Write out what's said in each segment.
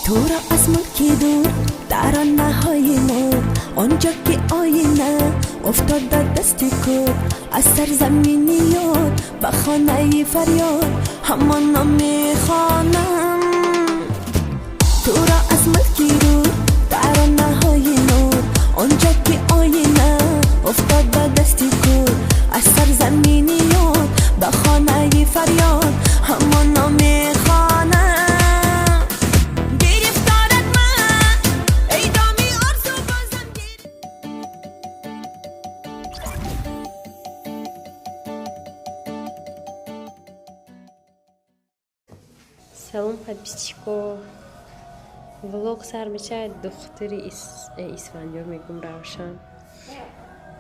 تو را از ملکی دور در آن نهای نور، آنجا که آینه افتاد در دستی کور، از سرزمینی یاد به خانه فریاد همان نام خوانم. تو را از ملکی دور در آن نهای نور، آنجا که آینه افتاد در دستی کور، از سرزمینی یاد به خانه فریاد همان نام خوانم. Салом подписчико. Влог сар мешавад духтури исфандиёр мегум равшан.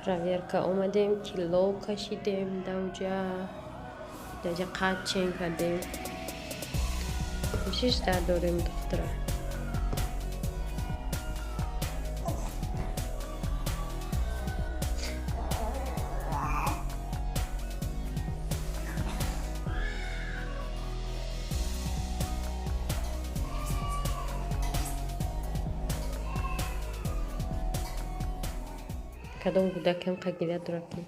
Проверка омадем, кило кашидем даҷа қад чен кардем. Кӯшиш дорем духтура. Кадом кӯдакам қагида дураки.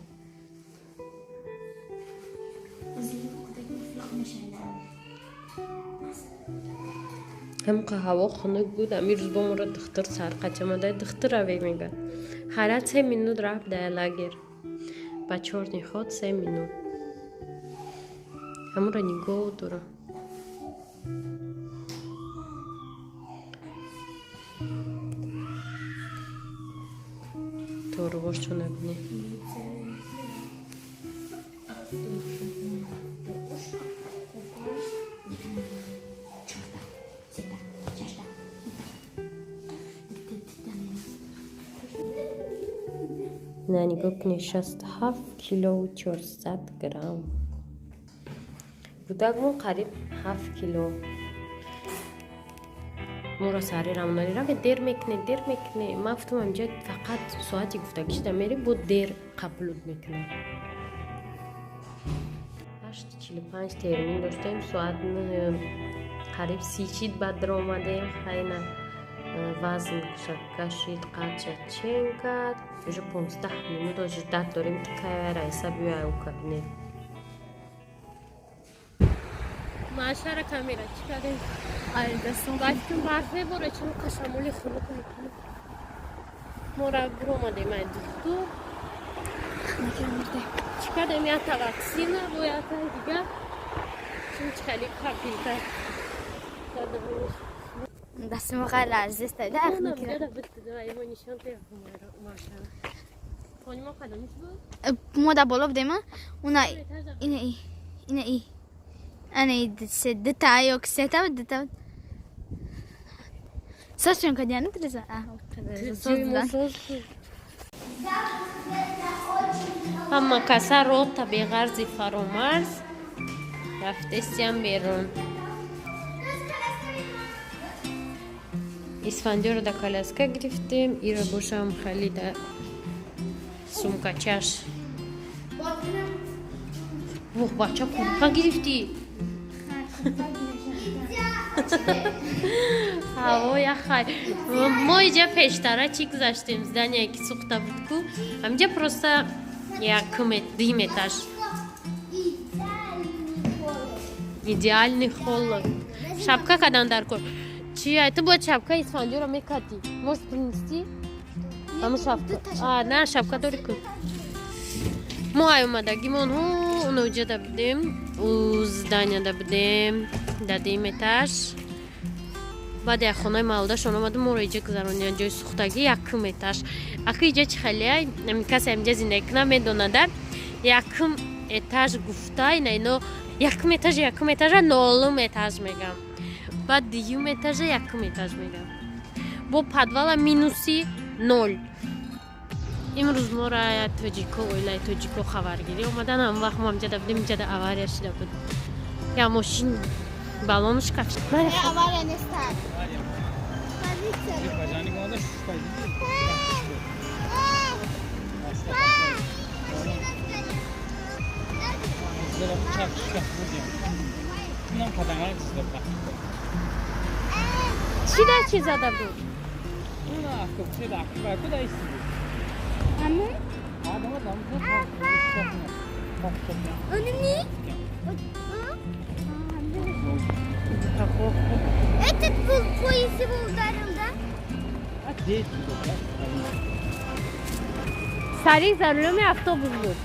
ҳамқа ҳаво хунук буд. амирӯз бо моро духтур сарқачамадай духтур раве мегӯяд. ҳара 3 минут рафт дар лагер. ба чорни ход 3 минут. ҳамонро нигоҳ дорам. Торвош чо набине. На нигоҳ кунед 67 кило 400 грамм. будакмон қариб 7 кило. моро сари рамонари рафт дер мекуне. ман гуфтам амҷа фақат соати гуфта кишида мери бо дер қаблуд мекунам. 8:45 термин доштем. соат қариб 30 баъд даромадем. хайна вазн кашид, қадша чен кард. уже 15 минут ожидат дорем ки кай раиса биёяд у кабинет. машара камера чикадем. Гачтун барфе боре чун қашамоли хунук мекунем. мора буромадем ай духтур. чикадем ята ваксина бо ята дига. чун чикали капилта. دستم خیلی لرزید داده اخنو که ما در بالا بدیم اونا اینه ای ده تا یا که سه تا بود ساز چون کدی هنو تریزه همه کسا رو تا به غرزی فرامرز رفتستیم بیرون. اسفندیار دا کالاسکا گرفتیم. ایره باشم خیلی دا سومکاچش. وح بچه کلپا گرفتی. هوای خیلی. ما اینجا پیشتره چی گذاشتیم زدنی یکی سوخته بود که همینجا پروسته یک دیمتش ایدئالنی خول. شبکه کدن در کن. چیه؟ تو باید شبکه اسفندیار رو میکردی؟ موز پرینستی؟ همون شبکه؟ نه شبکه داری کن. ما های اومدگیمون اونو جدا بدیم. اوز دانیا دا بدیم. دادیم اتش. بعد یک خونه مالداش اومدم ما رو ایجا گذارونی. جای سوختگی یکم اتش. اکو ایجا چی خیلیه؟ نمی کسی همینجا زندگی کنه میدونده. یکم اتش گفته اینو یکم اتش نولم اتش میگم. بعد دیوم اتاژ یکم اتاژ میگم. با подвала минуси 0. امروز ما را توجیکو اویلای توجیکو خبرگیری اومدن. هم وقت ما همجا دبدیم اینجا авария شده بود. یا ماشین بالونش کشید. авария نیست. چی در چی زده بود؟ Ama? Onu ne? Evet, polisi buldarıldı. سریع ضروری افتابوس بود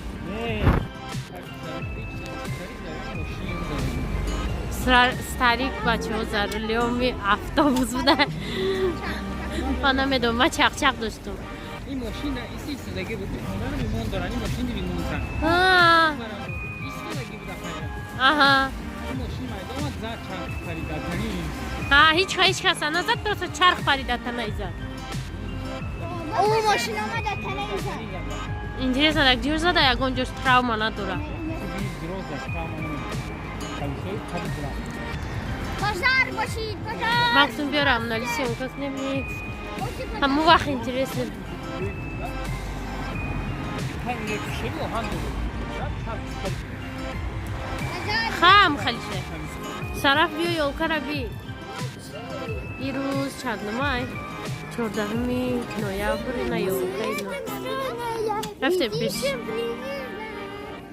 سریع بچه ها ضروری افتابوس بودن من نمیدونم من چق چق داشتم این ماشین ایستادگی بود اونا رو میمون دارن این ماشین میمونن ایستادگی بود آها این ماشین مایدام زد چرخ خریدتنی هیچ کس نزد درست چرخ خریدتن نیزد O maşın ama da televizyon. Интересно, так где зада ягон жос травма надура. Пожар башид, пожар. Максим берам на лисе, он как снимет. Хаму вах интересно. Хам халише. Сараф биё ёлкара би. Ирӯз чандумай? 14 ноябр на ёлка ино. Рафтем пеш.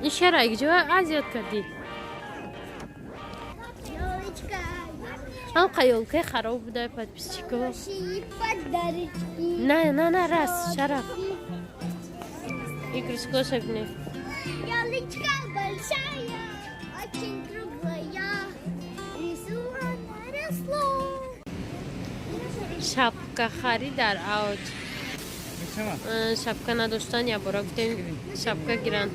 این شهر اینجا ازیاد کردی هم قیولکه خراب بوده پد پیش چیکو نه راست شرف این کرسکو شبنه شبکه خری در اوج شبکه نداشتن یا برا گفتیم شبکه گیرن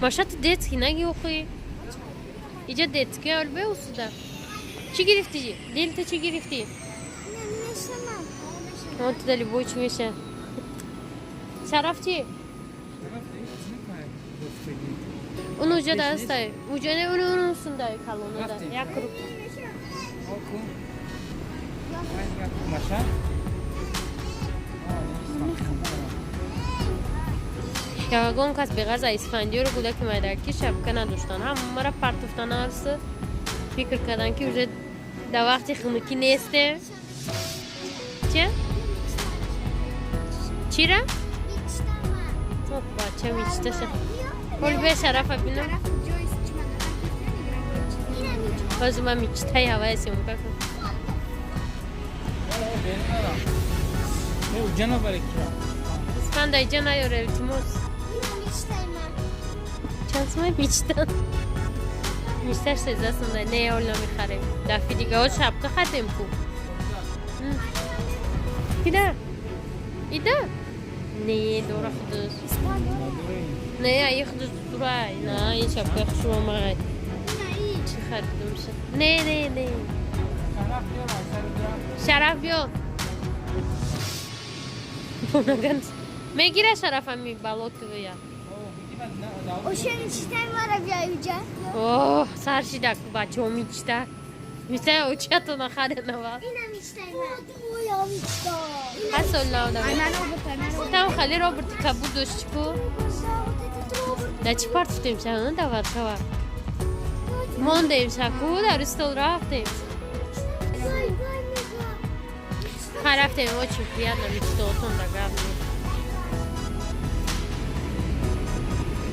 باشه تو детский نگی اوخی اینجا детский البه اوسوده چی گرفتی؟ دلتا چی گرفتی؟ اون تو دلی بوی چی میشه؟ شرف چی؟ اون اوجا دسته اوجا نه اون سنده کلونه ده یک رو یاگون کس به غرض اسفندیار رو بوده که مدرکی شبکه نداشتن هم مرا پرتفتن هرس فکر کردن که اوجه در وقتی خونکی نیسته چه؟ چی را؟ بچه میچته شد کل به شرف بینم بازو من میچته هوای سیمون که اسفند ایجا نیاره التماس چند میچتن میچتش سیزه سنده نه اولا میخریم دفعی دیگه ها شبکه خدیم کو ایده ایده نه دور خودش نه ای خودش دوره نه این شبکه شما مغای چی خریدم شد نه شرف بیاد بونگند میگیره شرفم می بالات ویا O şeyin içten var ya yüce. اوه سرشی دک بچه هم میچته میسته اوچه تو نخره نوا İnem içten var. O ya içten. هر سال نو Ben تام خالی رابرتی کبود داشتی کو دا چی پارت فتیم شد دا ور کوا موندیم شکو در استول رفتیم رفتیم очень приятно мечту он догадывает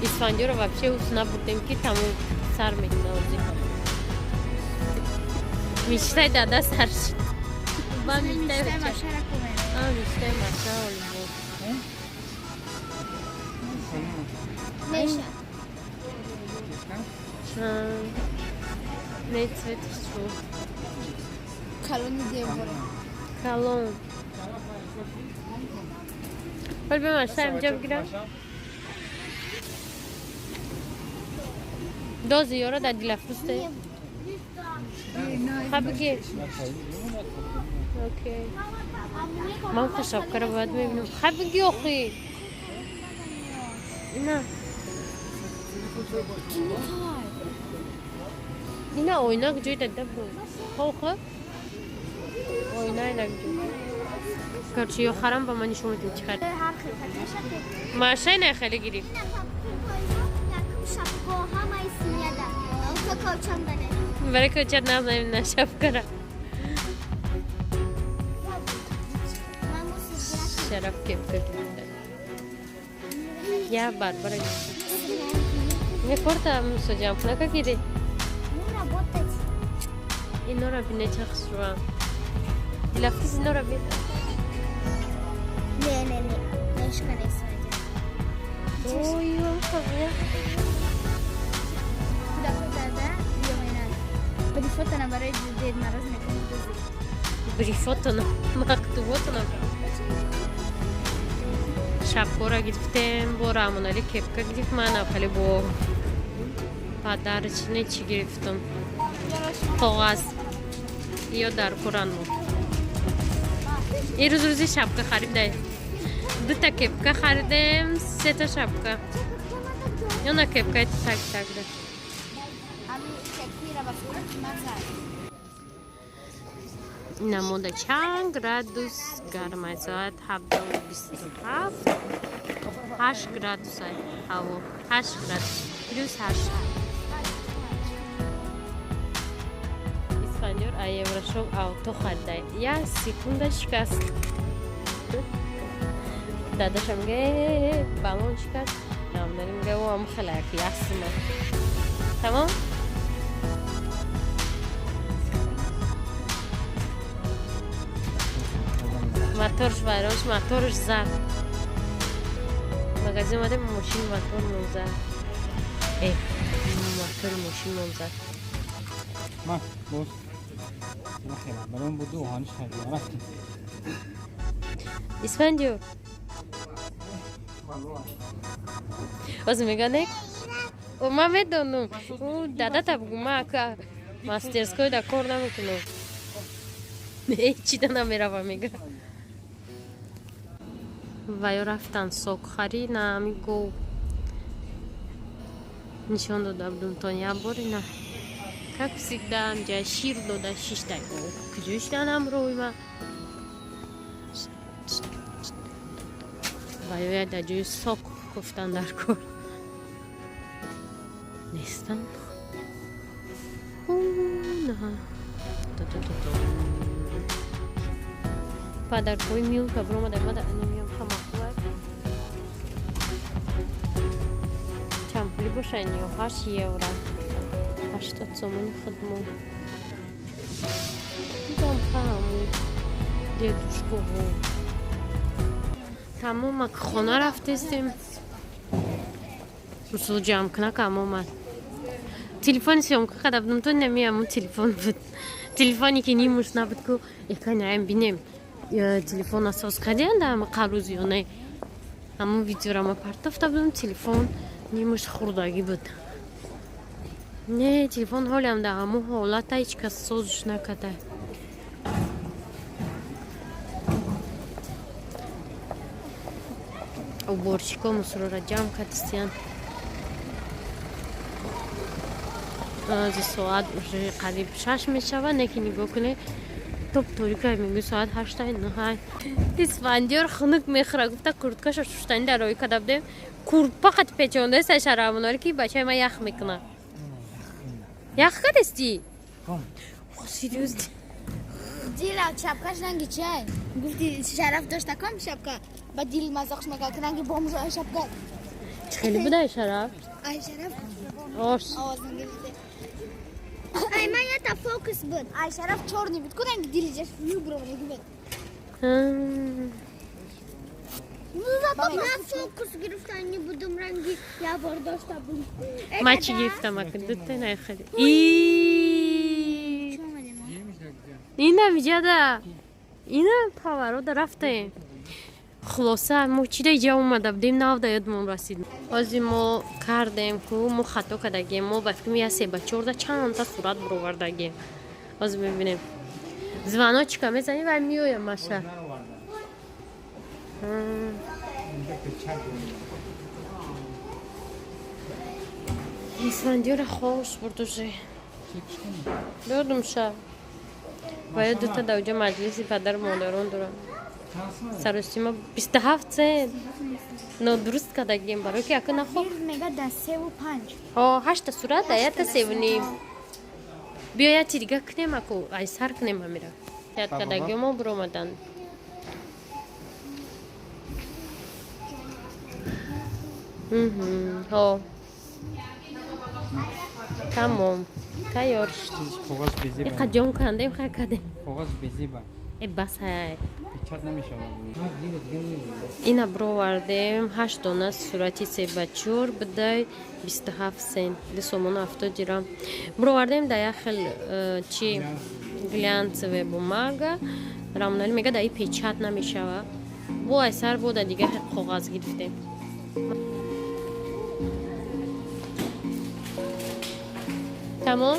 Испандиора вообще усна будем ки тому сар мекнаузи мечтай дада сарши ба мечтай машара куме мечтай машара олибо Neşe. не цвет что Kaloni diye var. Kalon. Hadi ben başlayayım cam girer. Dozi yora da dila fruste. Habigi. Okay. Man kuşap karabat mı bilmiyorum. Habigi oxi. İna. İna oynak joy da bu. Xoxo. Oynayla gidiyor. Короче, я харам по мане шуму ты чихать. Машина خیلی گیری. برای که چند نزنیم نشب کرد شرف کیف کرد یا بار برای نه کرده موسو جام نکه کیده اینو را بینه چخص رو لفتیز اینو را بینه نه نشکنه اوی خواهی بريفوتنا برای جدید مرز نکنیم بریفاتنا مکتوباتنا شب بورا گرفتیم بورا همونالی کپکا گرفت من اپلی با پدرچینه چی گرفتم کاغذ یا در قرآن بود این روزی شبکه خریده 2 تا کپکا خریدیم 3 تا شبکه یا نه کپکای تک تک ده نموده چند گرادوس گرمای ساعت 7:27 8 گرادوس هوا 8 گرادوس پلوس 8 اسپانیول ایورشو آوتو خریده یا سکونده شکست داداشم میگه بالون شکست نمیدونم میگه او هم خلاقی هستم تمام موتورش ویراش موتورش زد مغازه اومده ماشین موتور زد موتور ماشین زد ما بص نخير بلون بدو هانش هذه عرفت اسفندیار باز میگه نه و من میدونم او دادا تا بگو ما که ماسترسکوی دا کار نمیکنم هیچی دا نمیروم میگه و یا رفتن سوق خرید نه میگو نشان داده بودم تا یه باری نه که کسیک دارم جای شیر داده 6 دقیقه کجوش دارم روی من و یا در جای سوق گفتن در کار نیستن نه پدر کوی میون که برام در ماده انیمیام همه خواه چمپلی باشه نیو 8 یورو 80 سومونی خدمون دیدم فهمون دیگه دوشکو بود تمام که خونه رفتستیم رسول جمع کنه که اومد تلفن سیام که خدا بدم تو نمیام تلفن بود تلفنی که نیموش نبود که یکا نیم بینیم تلفن اساس کردن دارم قروزی یا نه همون ویدیو را ما پرتافته بودم تلفن نیموش خوردگی بود نه تلفن حالی هم ده همون حالت هیچ کس سازش نکده او بورچیکا مصر را جمع کردستیان از ساعت قریب 6 میشود نکی نگاه کنه توپ طوری که میگه ساعت 8 نه اسفندیار خنک میخوره گفته کردکاش ششتنی در روی کده بودیم کرد فقط پیچونده سه شرابوناری که بچه ما یخ میکنه یخ کدستی؟ سیریوز دی دیل شبکش ننگی چه؟ گفتی شرف داشته کم شبکه با دیل مزاقش میگه که ننگی بامزو شبکه خیلی بوده شرف؟ ای شرف آش آواز نگیده ای من یه تا فوکس بود ای شرف چورنی بود که ننگی دیلی جش میو برو نگی بود من فوکس گرفتنی بودم رنگی یا بار داشته بود ما چی گرفتم اکن دوتا نه خیلی اینم ایجاده اینم پاورو در رفته خلاصه ما چی دا ایجا اومده بودیم ناو دا یادمون رسید ازی ما کردیم که ما خطا کردگیم ما بفکریم یه 3-4 چند تا صورت برو وردگیم از ببینیم زوانا چیکار میزنی و میویم ماشه اسفندیار خوش بردوشه بردم شب باید دوتا دوجه مجلسی پدر مادران دارم سرستیما 27 سن نو درست کردگیم برای که اکنه خوب میگه 3 و 5 8 صورت 3 و نیم بیا یه چی دیگه کنیم اکو ای سر کنیم همیره یاد کدگی ما برومدن ها تمام تیار کاغذ بیزی اینقدر جام کندیم خیلی کردیم کاغذ بیزی با ای بس های پیچات نمیشه اینا برو وردیم 8 دانه صورتی سه بچور بده 27 سنت ده سومون 70 درهم برو وردیم ده خیل چی گلانسوی بوماگا رامنالی میگه ده پیچات نمیشه و اثر بود دیگه کاغذ گرفتیم تمام